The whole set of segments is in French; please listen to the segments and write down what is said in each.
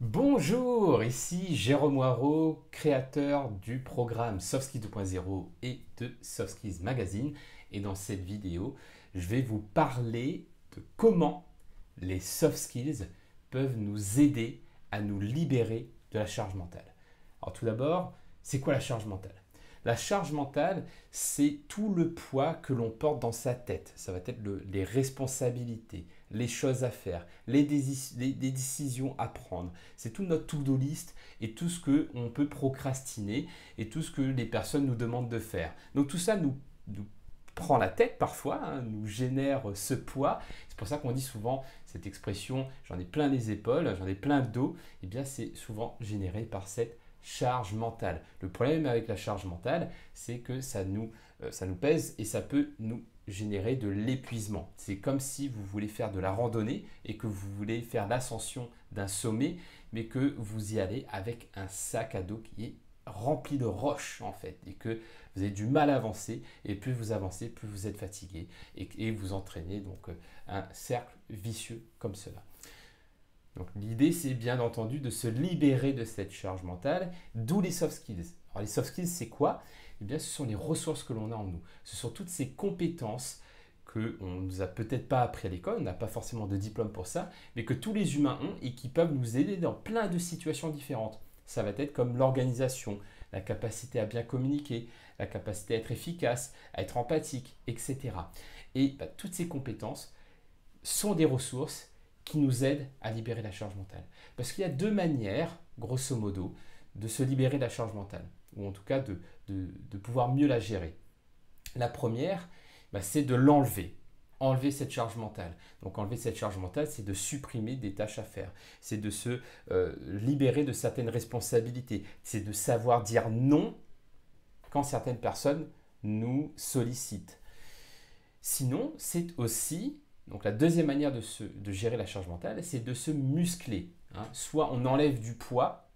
Bonjour, ici Jérôme Moirot, créateur du programme Soft Skills 2.0 et de Soft Skills Magazine. Et dans cette vidéo, je vais vous parler de comment les soft skills peuvent nous aider à nous libérer de la charge mentale. Alors tout d'abord, c'est quoi la charge mentale? La charge mentale, c'est tout le poids que l'on porte dans sa tête. Ça va être les responsabilités, les choses à faire, les décisions à prendre. C'est tout notre to-do list et tout ce qu'on peut procrastiner et tout ce que les personnes nous demandent de faire. Donc tout ça nous prend la tête parfois, nous génère ce poids. C'est pour ça qu'on dit souvent cette expression « j'en ai plein les épaules, j'en ai plein le dos ». Eh bien c'est souvent généré par cette charge mentale. Le problème avec la charge mentale, c'est que ça nous pèse et ça peut nous générer de l'épuisement. C'est comme si vous voulez faire de la randonnée et que vous voulez faire l'ascension d'un sommet, mais que vous y allez avec un sac à dos qui est rempli de roches en fait, et que vous avez du mal à avancer, et plus vous avancez, plus vous êtes fatigué, et vous entraînez donc un cercle vicieux comme cela. Donc l'idée, c'est bien entendu de se libérer de cette charge mentale, d'où les soft skills. Alors les soft skills, c'est quoi? Eh bien, ce sont les ressources que l'on a en nous. Ce sont toutes ces compétences qu'on ne nous a peut-être pas appris à l'école, on n'a pas forcément de diplôme pour ça, mais que tous les humains ont et qui peuvent nous aider dans plein de situations différentes. Ça va être comme l'organisation, la capacité à bien communiquer, la capacité à être efficace, à être empathique, etc. Et toutes ces compétences sont des ressources qui nous aident à libérer la charge mentale. Parce qu'il y a deux manières, grosso modo, de se libérer de la charge mentale, ou en tout cas de pouvoir mieux la gérer. La première, c'est de l'enlever. Enlever cette charge mentale. Donc enlever cette charge mentale, c'est de supprimer des tâches à faire. C'est de se libérer de certaines responsabilités. C'est de savoir dire non quand certaines personnes nous sollicitent. Sinon, c'est aussi, donc la deuxième manière de gérer la charge mentale, c'est de se muscler. Soit on enlève du poids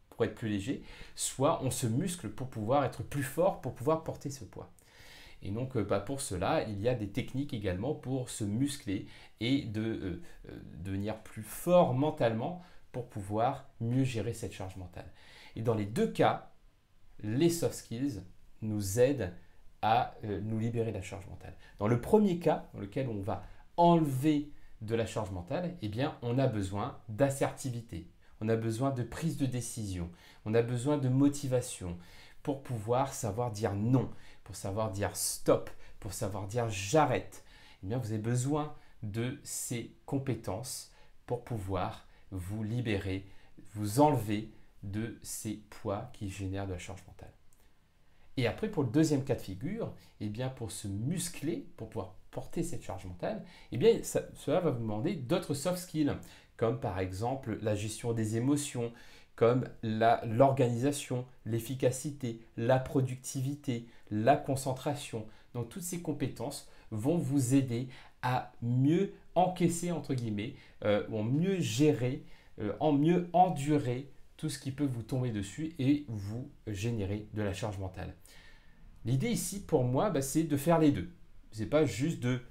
pour être plus léger, soit on se muscle pour pouvoir être plus fort, pour pouvoir porter ce poids. Et donc pour cela, il y a des techniques également pour se muscler et de devenir plus fort mentalement pour pouvoir mieux gérer cette charge mentale. Et dans les deux cas, les soft skills nous aident à nous libérer de la charge mentale. Dans le premier cas, dans lequel on va enlever de la charge mentale, eh bien, on a besoin d'assertivité, on a besoin de prise de décision, on a besoin de motivation pour pouvoir savoir dire non, pour savoir dire stop, pour savoir dire j'arrête. Eh bien, vous avez besoin de ces compétences pour pouvoir vous libérer, vous enlever de ces poids qui génèrent de la charge mentale. Et après, pour le deuxième cas de figure, eh bien, pour se muscler, pour pouvoir porter cette charge mentale, eh bien, cela va vous demander d'autres soft skills, comme par exemple la gestion des émotions, comme l'organisation, l'efficacité, la productivité, la concentration. Donc, toutes ces compétences vont vous aider à mieux encaisser, entre guillemets, ou mieux gérer, en mieux endurer tout ce qui peut vous tomber dessus et vous générer de la charge mentale. L'idée ici, pour moi, c'est de faire les deux. Ce n'est pas juste de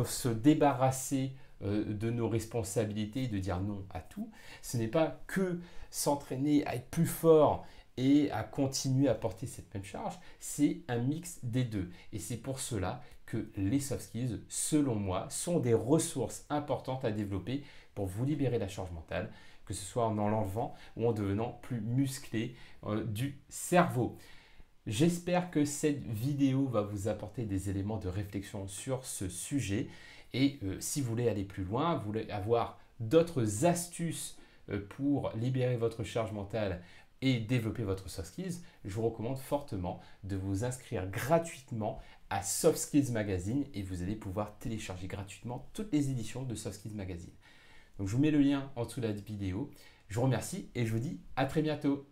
se débarrasser de nos responsabilités et de dire non à tout. Ce n'est pas que s'entraîner à être plus fort et à continuer à porter cette même charge. C'est un mix des deux. Et c'est pour cela que les soft skills, selon moi, sont des ressources importantes à développer pour vous libérer de la charge mentale, que ce soit en l'enlevant ou en devenant plus musclé du cerveau. J'espère que cette vidéo va vous apporter des éléments de réflexion sur ce sujet. Et si vous voulez aller plus loin, vous voulez avoir d'autres astuces pour libérer votre charge mentale et développer votre soft skills, je vous recommande fortement de vous inscrire gratuitement à Soft Skills Magazine et vous allez pouvoir télécharger gratuitement toutes les éditions de Soft Skills Magazine. Donc je vous mets le lien en dessous de la vidéo. Je vous remercie et je vous dis à très bientôt.